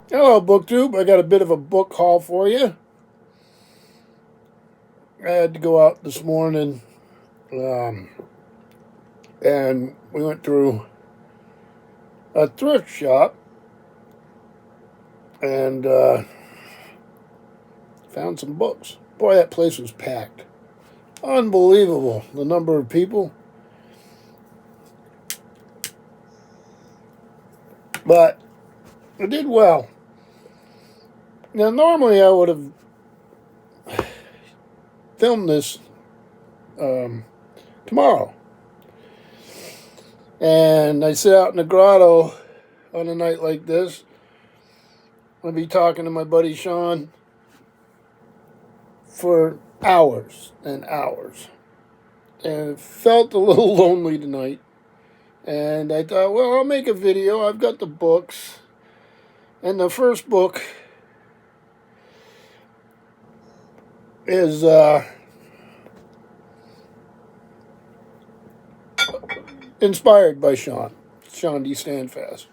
Hello, BookTube. I got a bit of a book haul for you. I had to go out this morning, um, and we went through a thrift shop and found some books. Boy, that place was packed. Unbelievable, the number of people. But I did well. Now, normally I would have filmed this tomorrow. And I sit out in the grotto on a night like this. I'll be talking to my buddy Sean for hours and hours. And it felt a little lonely tonight. And I thought, well, I'll make a video. I've got the books. And the first book is inspired by Sean D. Standfast.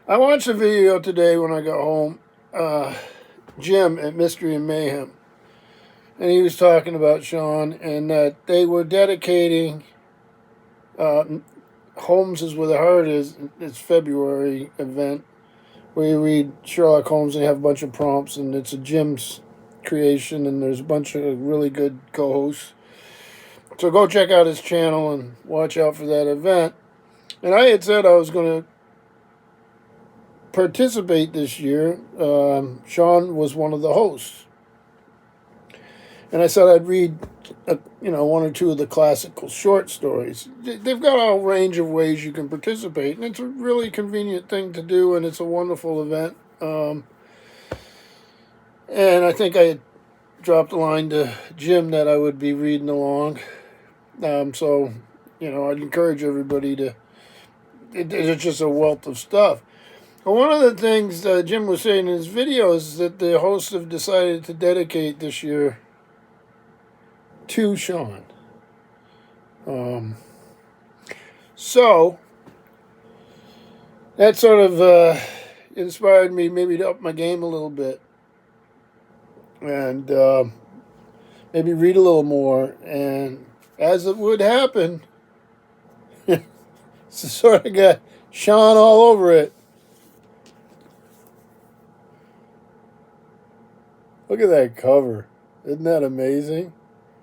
I watched a video today when I got home, Jim at Mystery and Mayhem. And he was talking about Sean and that they were dedicating Holmes is Where the Heart Is. It's February event where you read Sherlock Holmes and you have a bunch of prompts, and it's a Jim's creation, and there's a bunch of really good co-hosts. So go check out his channel and watch out for that event. And I had said I was going to participate this year. Sean was one of the hosts. And I said I'd read, one or two of the classical short stories. They've got a range of ways you can participate, and it's a really convenient thing to do, and it's a wonderful event. And I think I had dropped a line to Jim that I would be reading along. So, I'd encourage everybody to. It's just a wealth of stuff. Well, one of the things Jim was saying in his video is that the hosts have decided to dedicate this year to Sean. So that sort of inspired me maybe to up my game a little bit and maybe read a little more. And as it would happen, it's sort of got Sean all over it. Look at that cover. Isn't that amazing?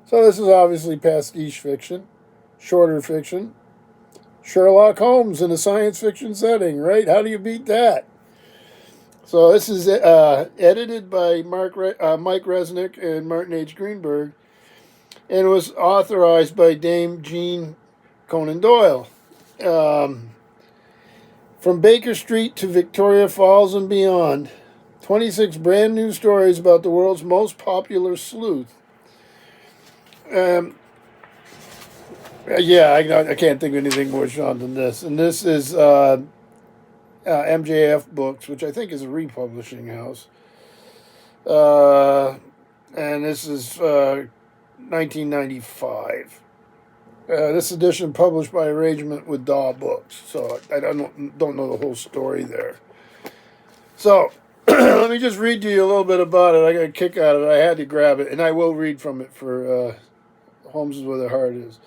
So this is obviously pastiche fiction, shorter fiction. Sherlock Holmes in a science fiction setting, right? How do you beat that? So this is edited by Mike Resnick and Martin H. Greenberg, and was authorized by Dame Jean Conan Doyle. From Baker Street to Victoria Falls and beyond, 26 brand new stories about the world's most popular sleuth. I can't think of anything more Sean than this. And this is MJF Books, which I think is a republishing house. And this is 1995. This edition published by arrangement with Daw Books. So I don't know the whole story there. So let me just read to you a little bit about it. I got a kick out of it. I had to grab it, and I will read from it for Holmes is Where the Heart Is.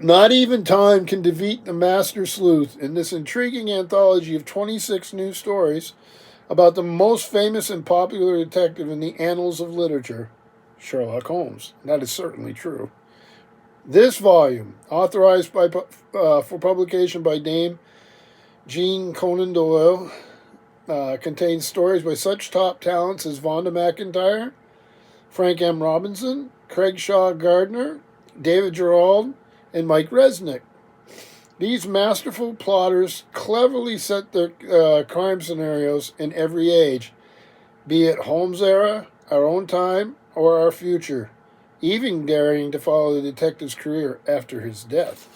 Not even time can defeat the master sleuth in this intriguing anthology of 26 new stories about the most famous and popular detective in the annals of literature, Sherlock Holmes. That is certainly true. This volume, authorized for publication by Dame Jean Conan Doyle, contains stories by such top talents as Vonda McIntyre, Frank M. Robinson, Craig Shaw Gardner, David Gerald, and Mike Resnick. These masterful plotters cleverly set their crime scenarios in every age, be it Holmes' era, our own time, or our future, even daring to follow the detective's career after his death.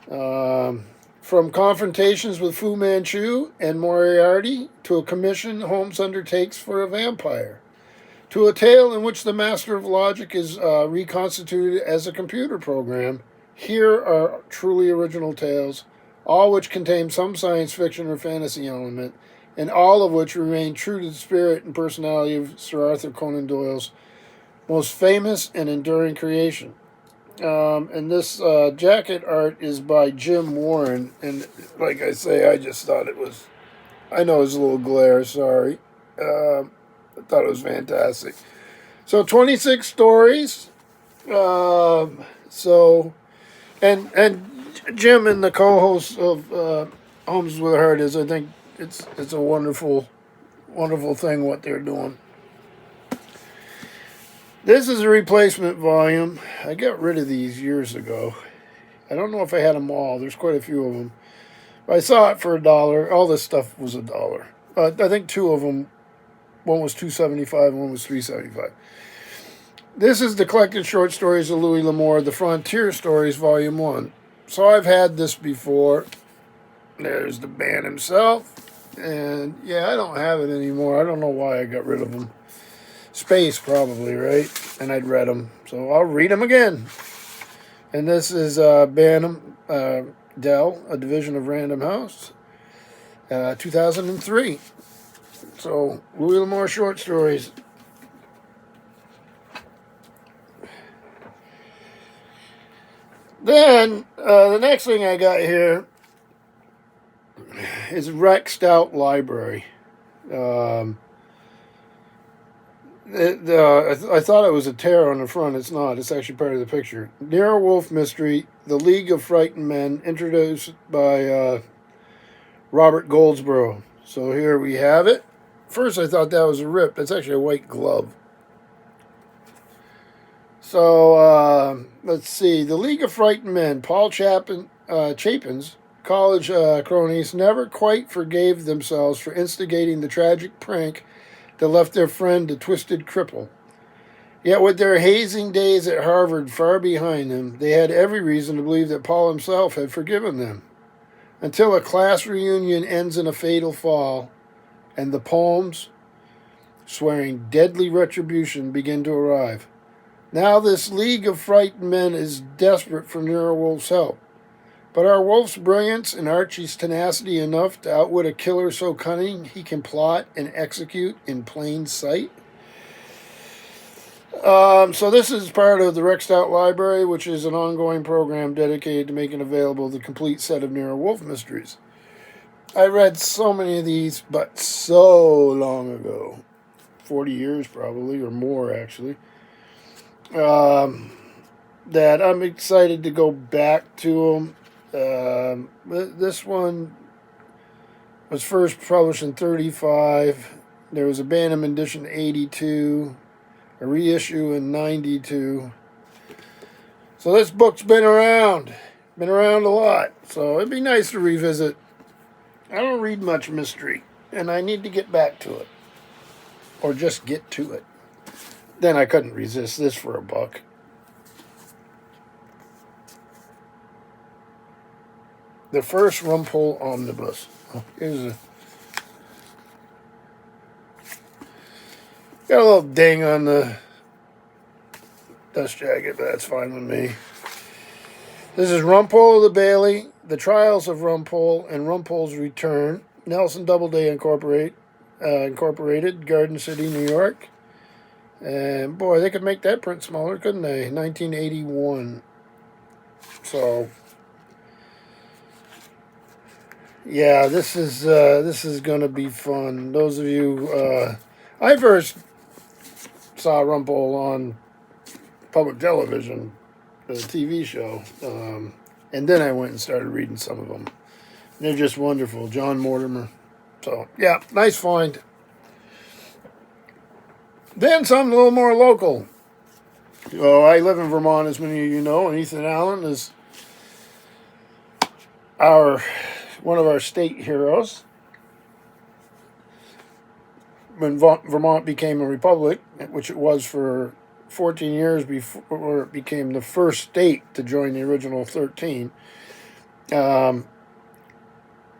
From confrontations with Fu Manchu and Moriarty to a commission Holmes undertakes for a vampire, to a tale in which the master of logic is reconstituted as a computer program, here are truly original tales, all which contain some science fiction or fantasy element, and all of which remain true to the spirit and personality of Sir Arthur Conan Doyle's most famous and enduring creation. And this jacket art is by Jim Warren, and like I say, I just thought it was, I know it's a little glare, sorry. I thought it was fantastic. So 26 stories. And Jim and the co-host of Homes with a Heart is, I think it's a wonderful thing what they're doing. This is a replacement volume. I got rid of these years ago. I don't know if I had them all. There's quite a few of them. I saw it for $1. All this stuff was $1. I think two of them, one was $2.75 and one was $3.75. This is the collected short stories of Louis L'Amour, The Frontier Stories, Volume 1. So I've had this before. There's the man himself. And yeah, I don't have it anymore. I don't know why I got rid of them. Space, probably, right? And I'd read them. So I'll read them again. And this is Bantam Dell, A Division of Random House, 2003. So, Louis L'Amour short stories. Then, the next thing I got here is Rexed Out Library. I thought it was a tear on the front. It's not. It's actually part of the picture. Nero Wolfe Mystery, The League of Frightened Men, introduced by Robert Goldsboro. So here we have it. First I thought that was a rip. That's actually a white glove. So, let's see. The League of Frightened Men. Paul Chapin's college cronies never quite forgave themselves for instigating the tragic prank that left their friend a twisted cripple. Yet with their hazing days at Harvard far behind them, they had every reason to believe that Paul himself had forgiven them. Until a class reunion ends in a fatal fall, and the Palms, swearing deadly retribution, begin to arrive. Now this League of Frightened Men is desperate for Nero Wolfe's help. But are Wolfe's brilliance and Archie's tenacity enough to outwit a killer so cunning he can plot and execute in plain sight? So this is part of the Rexed Out Library, which is an ongoing program dedicated to making available the complete set of Nero Wolfe mysteries. I read so many of these, but so long ago. 40 years probably, or more actually. That I'm excited to go back to them. This one was first published in 1935. There was a Bantam edition in 1982, a reissue in 1992. So this book's been around a lot. So it'd be nice to revisit. I don't read much mystery, and I need to get back to it, or just get to it. Then I couldn't resist this for $1. The first Rumpole Omnibus. Oh, here's got a little ding on the dust jacket, but that's fine with me. This is Rumpole of the Bailey, The Trials of Rumpole, and Rumpole's Return. Nelson Doubleday Incorporated, Garden City, New York. And boy, they could make that print smaller, couldn't they? 1981. So yeah, this is gonna be fun. Those of you, I first saw Rumpole on public television, the TV show, and then I went and started reading some of them. They're just wonderful. John Mortimer. So yeah, nice find. Then something a little more local. Oh, I live in Vermont, as many of you know, and Ethan Allen is one of our state heroes. When Vermont became a republic, which it was for 14 years before it became the first state to join the original 13, Ethan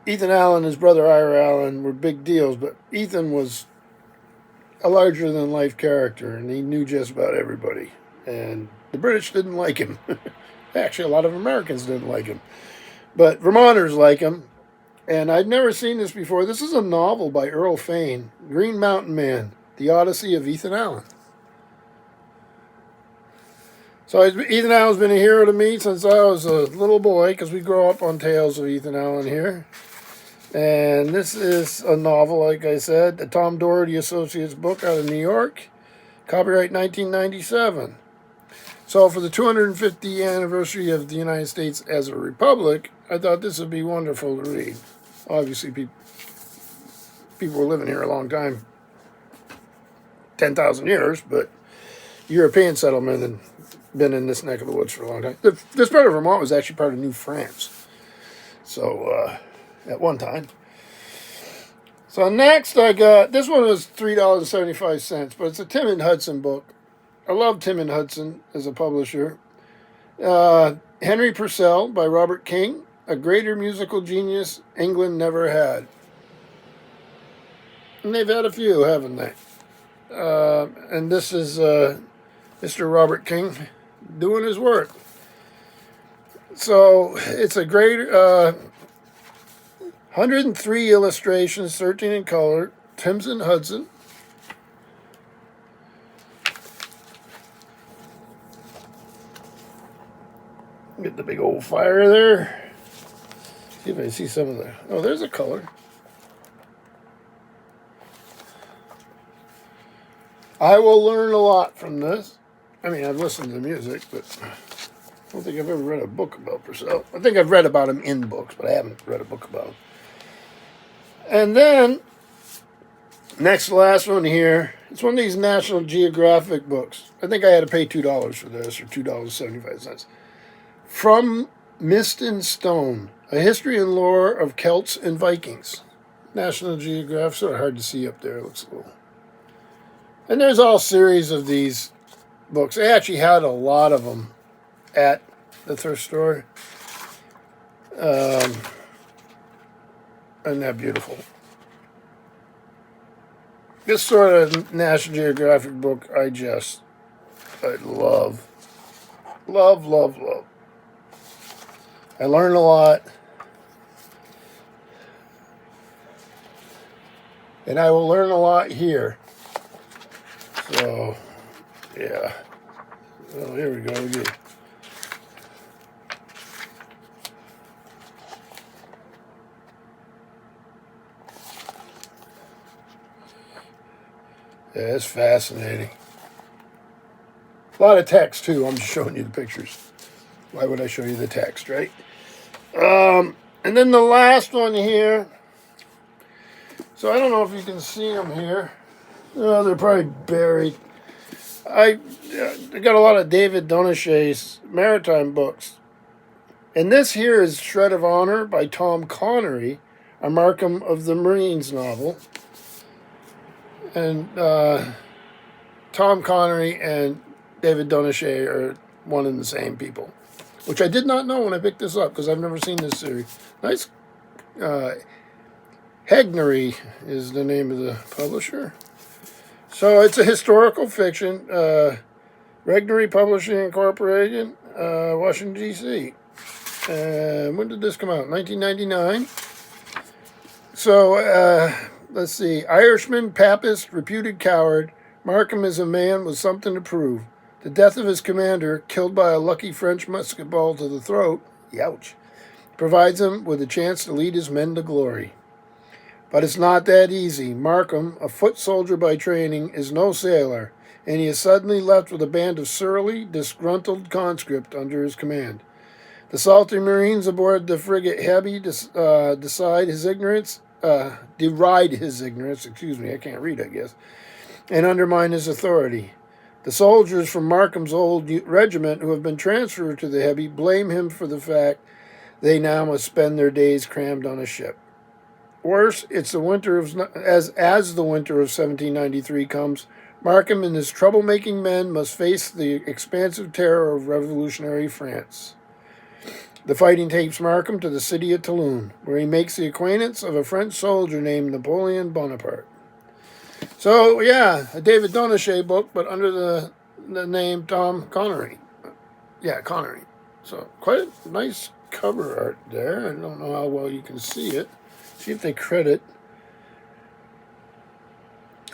Allen and his brother Ira Allen were big deals, but Ethan was a larger-than-life character, and he knew just about everybody. And the British didn't like him. Actually, a lot of Americans didn't like him. But Vermonters like him. And I'd never seen this before. This is a novel by Earl Fane, Green Mountain Man, The Odyssey of Ethan Allen. So Ethan Allen's been a hero to me since I was a little boy, because we grow up on tales of Ethan Allen here. And this is a novel, like I said, a Tom Doherty Associates book out of New York, copyright 1997. So for the 250th anniversary of the United States as a republic, I thought this would be wonderful to read. Obviously, people were living here a long time, 10,000 years, but European settlement had been in this neck of the woods for a long time. This part of Vermont was actually part of New France. So, at one time. So next I got, this one was $3.75, but it's a Tim and Hudson book. I love Tim and Hudson as a publisher. Henry Purcell by Robert King, A Greater Musical Genius England Never Had. And they've had a few, haven't they? And this is Mr. Robert King doing his work. So it's a great 103 illustrations, 13 in color, Timms and Hudson. Get the big old fire there. See if I see some of the... Oh, there's a color. I will learn a lot from this. I mean, I've listened to the music, but I don't think I've ever read a book about Purcell. I think I've read about him in books, but I haven't read a book about him. And then, next last one here. It's one of these National Geographic books. I think I had to pay $2 for this, or $2.75. From Mist and Stone, A History and Lore of Celts and Vikings. National Geographic, sort of hard to see up there. It looks a little... And there's all series of these books. They actually had a lot of them at the thrift store. Isn't that beautiful? This sort of National Geographic book, I love. Love, love, love. I learned a lot. And I will learn a lot here. So, yeah. Well, here we go again. Yeah, it's fascinating. A lot of text, too. I'm just showing you the pictures. Why would I show you the text, right? And then the last one here. So I don't know if you can see them here. Oh, they're probably buried. I got a lot of David Donachet's Maritime books. And this here is Shred of Honor by Tom Connery, a Markham of the Marines novel. And Tom Connery and David Donachet are one and the same people, which I did not know when I picked this up because I've never seen this series. Nice. Hegnery is the name of the publisher. So it's a historical fiction. Regnery Publishing Incorporated, Washington, D.C. When did this come out? 1999. So, let's see. Irishman, Papist, reputed coward. Markham is a man with something to prove. The death of his commander, killed by a lucky French musket ball to the throat, youch, provides him with a chance to lead his men to glory. But it's not that easy. Markham, a foot soldier by training, is no sailor, and he is suddenly left with a band of surly, disgruntled conscript under his command. The salty Marines aboard the frigate Hebby deride his ignorance, and undermine his authority. The soldiers from Markham's old regiment who have been transferred to the Hebby blame him for the fact they now must spend their days crammed on a ship. Worse, it's the winter of as the winter of 1793 comes, Markham and his troublemaking men must face the expansive terror of revolutionary France. The fighting takes Markham to the city of Toulon, where he makes the acquaintance of a French soldier named Napoleon Bonaparte. So, yeah, a David Donachet book, but under the name Tom Connery. Yeah, Connery. So, quite a nice cover art there. I don't know how well you can see it. See if they credit.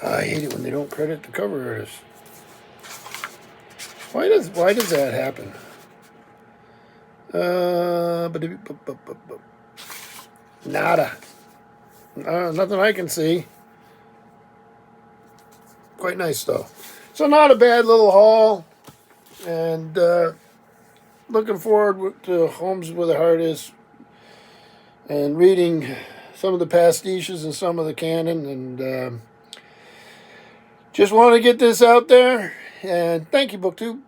I hate it when they don't credit the cover artist. Why does that happen? Nada. Nothing I can see. Quite nice though. So not a bad little haul, and looking forward to Holmes Where the Heart Is, and reading some of the pastiches and some of the canon, and just want to get this out there. And thank you, BookTube.